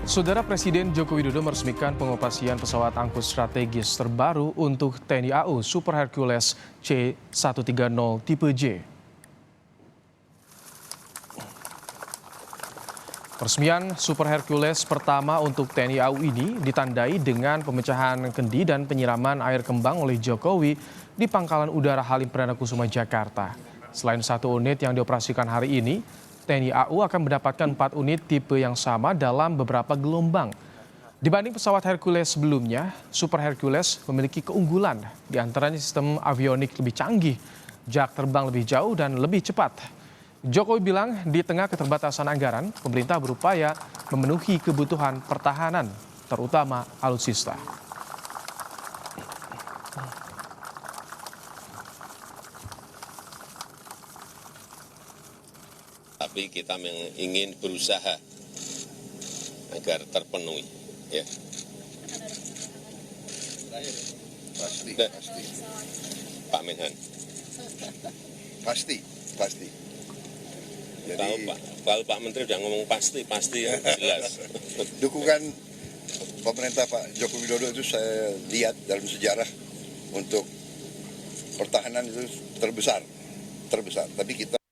Saudara Presiden Joko Widodo meresmikan pengoperasian pesawat angkut strategis terbaru untuk TNI AU Super Hercules C-130 tipe J. Peresmian Super Hercules pertama untuk TNI AU ini ditandai dengan pemecahan kendi dan penyiraman air kembang oleh Jokowi di Pangkalan Udara Halim Perdana Kusuma, Jakarta. Selain satu unit yang dioperasikan hari ini, TNI AU akan mendapatkan 4 unit tipe yang sama dalam beberapa gelombang. Dibanding pesawat Hercules sebelumnya, Super Hercules memiliki keunggulan, di antaranya sistem avionik lebih canggih, jarak terbang lebih jauh dan lebih cepat. Jokowi bilang di tengah keterbatasan anggaran, pemerintah berupaya memenuhi kebutuhan pertahanan, terutama alutsista. Tapi kita ingin berusaha agar terpenuhi. Ya. Pasti. Pak Menhan. Pasti. Jadi, Tahu Pak, kalau Pak Menteri udah ngomong pasti ya, jelas. dukungan pemerintah Pak Joko Widodo itu saya lihat dalam sejarah untuk pertahanan itu terbesar. Tapi kita